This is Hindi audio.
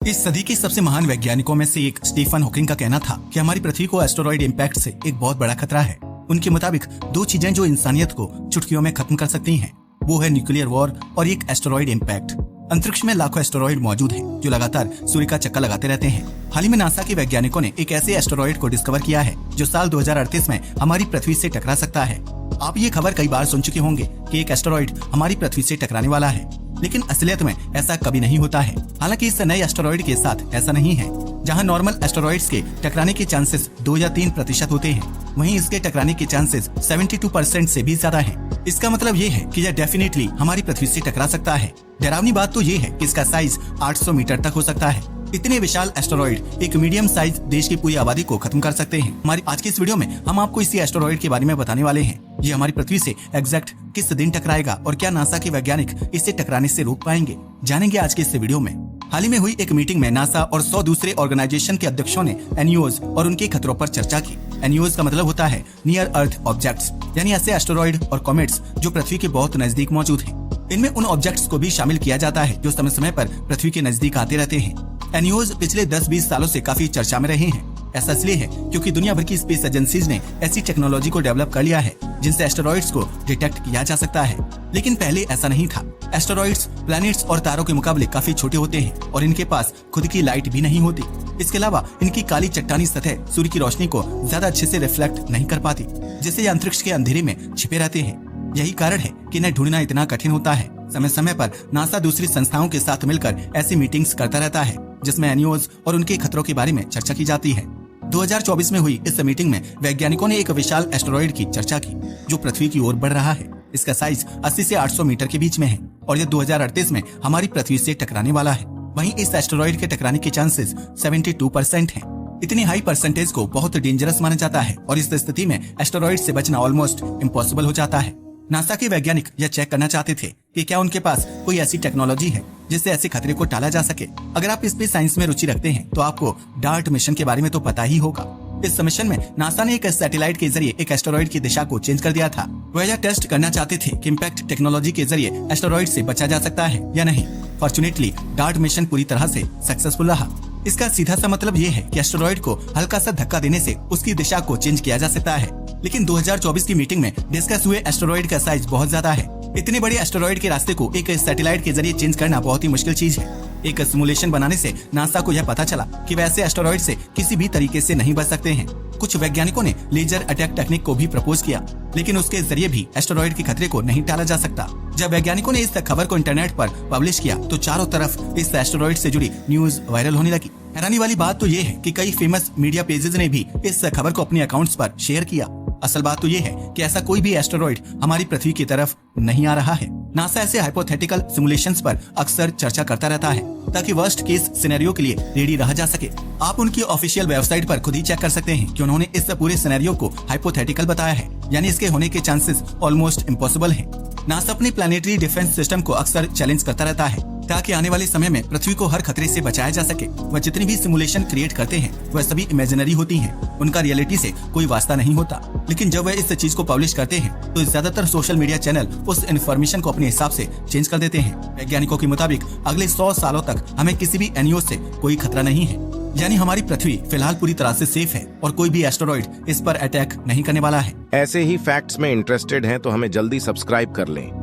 इस सदी के सबसे महान वैज्ञानिकों में से एक स्टीफन हॉकिंग का कहना था कि हमारी पृथ्वी को एस्टेरॉइड इम्पैक्ट से एक बहुत बड़ा खतरा है। उनके मुताबिक दो चीजें जो इंसानियत को चुटकियों में खत्म कर सकती हैं, वो है न्यूक्लियर वॉर और एक एस्टेरॉइड इम्पैक्ट। अंतरिक्ष में लाखों एस्टेरॉइड मौजूद हैं, जो लगातार सूर्य का चक्कर लगाते रहते हैं। हाल ही में नासा के वैज्ञानिकों ने एक ऐसे एस्टेरॉइड को डिस्कवर किया है जो साल 2038 में हमारी पृथ्वी से टकरा सकता है। आप ये खबर कई बार सुन चुके होंगे कि एक एस्टेरॉइड हमारी पृथ्वी से टकराने वाला है, लेकिन असलियत में ऐसा कभी नहीं होता है। हालांकि इस नए एस्टेरॉइड के साथ ऐसा नहीं है। जहां नॉर्मल एस्टेरॉइड्स के टकराने के चांसेस 2 या 3% होते हैं, वहीं इसके टकराने के चांसेस 72% से भी ज्यादा हैं। इसका मतलब ये है कि यह डेफिनेटली हमारी पृथ्वी से टकरा सकता है। डरावनी बात तो ये है कि इसका साइज 800 मीटर तक हो सकता है। इतने विशाल एस्टेरॉइड एक मीडियम साइज देश की पूरी आबादी को खत्म कर सकते हैं। हमारी आज की इस वीडियो में हम आपको इसी एस्टेरॉइड के बारे में बताने वाले हैं। ये हमारी पृथ्वी से एग्जैक्ट किस दिन टकराएगा और क्या नासा के वैज्ञानिक इसे टकराने से रोक पाएंगे, जानेंगे आज के इस वीडियो में। हाल ही में हुई एक मीटिंग में नासा और 100 दूसरे ऑर्गेनाइजेशन के अध्यक्षों ने एनईओज और उनके खतरों पर चर्चा की। एनईओज का मतलब होता है नियर अर्थ ऑब्जेक्ट्स, यानी ऐसे एस्टेरॉइड और कॉमेट्स जो पृथ्वी के बहुत नजदीक मौजूद हैं। इनमें उन ऑब्जेक्ट्स को भी शामिल किया जाता है जो समय समय पर पृथ्वी के नजदीक आते रहते हैं। एनईओज पिछले 10-20 सालों से काफी चर्चा में रहे हैं। ऐसा इसलिए है क्योंकि दुनिया भर की स्पेस एजेंसीज ने ऐसी टेक्नोलॉजी को डेवलप कर लिया है जिनसे एस्टेरॉइड्स को डिटेक्ट किया जा सकता है। लेकिन पहले ऐसा नहीं था। एस्टेरॉइड्स प्लैनेट्स और तारों के मुकाबले काफी छोटे होते हैं और इनके पास खुद की लाइट भी नहीं होती। इसके अलावा इनकी काली चट्टानी सतह सूर्य की रोशनी को ज्यादा अच्छे से रिफ्लेक्ट नहीं कर पाती, जिससे ये अंतरिक्ष के अंधेरे में छिपे रहते हैं। यही कारण है कि इन्हें ढूंढना इतना कठिन होता है। समय समय पर नासा दूसरी संस्थाओं के साथ मिलकर ऐसी मीटिंग्स करता रहता है जिसमें एनईओज और उनके खतरों के बारे में चर्चा की जाती है। 2024 में हुई इस मीटिंग में वैज्ञानिकों ने एक विशाल एस्टेरॉइड की चर्चा की जो पृथ्वी की ओर बढ़ रहा है। इसका साइज 80 से 800 मीटर के बीच में है और यह 2038 में हमारी पृथ्वी से टकराने वाला है। वहीं इस एस्टेरॉइड के टकराने के चांसेस 72% हैं। इतनी हाई परसेंटेज को बहुत डेंजरस माना जाता है और इस स्थिति में एस्टेरॉइड से बचना ऑलमोस्ट इम्पॉसिबल हो जाता है। नासा के वैज्ञानिक यह चेक करना चाहते थे कि क्या उनके पास कोई ऐसी टेक्नोलॉजी है जिससे ऐसे खतरे को टाला जा सके। अगर आप स्पेस साइंस में रुचि रखते हैं तो आपको डार्ट मिशन के बारे में तो पता ही होगा। इस मिशन में नासा ने एक सैटेलाइट के जरिए एक एस्टेरॉइड की दिशा को चेंज कर दिया था। वह यह टेस्ट करना चाहते थे कि इम्पैक्ट टेक्नोलॉजी के जरिए एस्टेरॉइड से बचा जा सकता है या नहीं। फॉर्चुनेटली डार्ट मिशन पूरी तरह से सक्सेसफुल रहा। इसका सीधा सा मतलब ये है कि एस्टेरॉइड को हल्का सा धक्का देने से उसकी दिशा को चेंज किया जा सकता है। लेकिन 2024 की मीटिंग में डिस्कस हुए एस्टेरॉइड का साइज बहुत ज्यादा है। इतने बड़े एस्टेरॉइड के रास्ते को एक सैटेलाइट के जरिए चेंज करना बहुत ही मुश्किल चीज है। एक सिमुलेशन बनाने से नासा को यह पता चला कि वैसे एस्टेरॉइड से किसी भी तरीके से नहीं बच सकते हैं। कुछ वैज्ञानिकों ने लेजर अटैक टेक्निक को भी प्रपोज किया, लेकिन उसके जरिए भी एस्टेरॉइड के खतरे को नहीं टाला जा सकता। जब वैज्ञानिकों ने इस खबर को इंटरनेट पर पब्लिश किया तो चारों तरफ इस एस्टेरॉइड से जुड़ी न्यूज वायरल होने लगी। हैरानी वाली बात तो ये है कि कई फेमस मीडिया पेजेस ने भी इस खबर को अपने अकाउंट्स पर शेयर किया। असल बात तो ये है कि ऐसा कोई भी एस्टेरॉइड हमारी पृथ्वी की तरफ नहीं आ रहा है। नासा ऐसे हाइपोथेटिकल सिमुलेशंस पर अक्सर चर्चा करता रहता है ताकि वर्स्ट केस सिनेरियो के लिए रेडी रहा जा सके। आप उनकी ऑफिशियल वेबसाइट पर खुद ही चेक कर सकते हैं कि उन्होंने इस पूरे सिनेरियो को हाइपोथेटिकल बताया है, यानी इसके होने के चांसेस ऑलमोस्ट इम्पॉसिबल हैं। नासा अपने प्लानिटरी डिफेंस सिस्टम को अक्सर चैलेंज करता रहता है ताकि आने वाले समय में पृथ्वी को हर खतरे से बचाया जा सके। वह जितनी भी सिमुलेशन क्रिएट करते हैं वह सभी इमेजिनरी होती हैं, उनका रियलिटी से कोई वास्ता नहीं होता। लेकिन जब वह इस चीज को पब्लिश करते हैं तो ज्यादातर सोशल मीडिया चैनल उस इन्फॉर्मेशन को अपने हिसाब से चेंज कर देते हैं। वैज्ञानिकों के मुताबिक अगले 100 सालों तक हमें किसी भी एनईओ से कोई खतरा नहीं है, यानी हमारी पृथ्वी फिलहाल पूरी तरह से सेफ है और कोई भी एस्टेरॉइड इस पर अटैक नहीं करने वाला है। ऐसे ही फैक्ट्स में इंटरेस्टेड हैं तो हमें जल्दी सब्सक्राइब कर लें।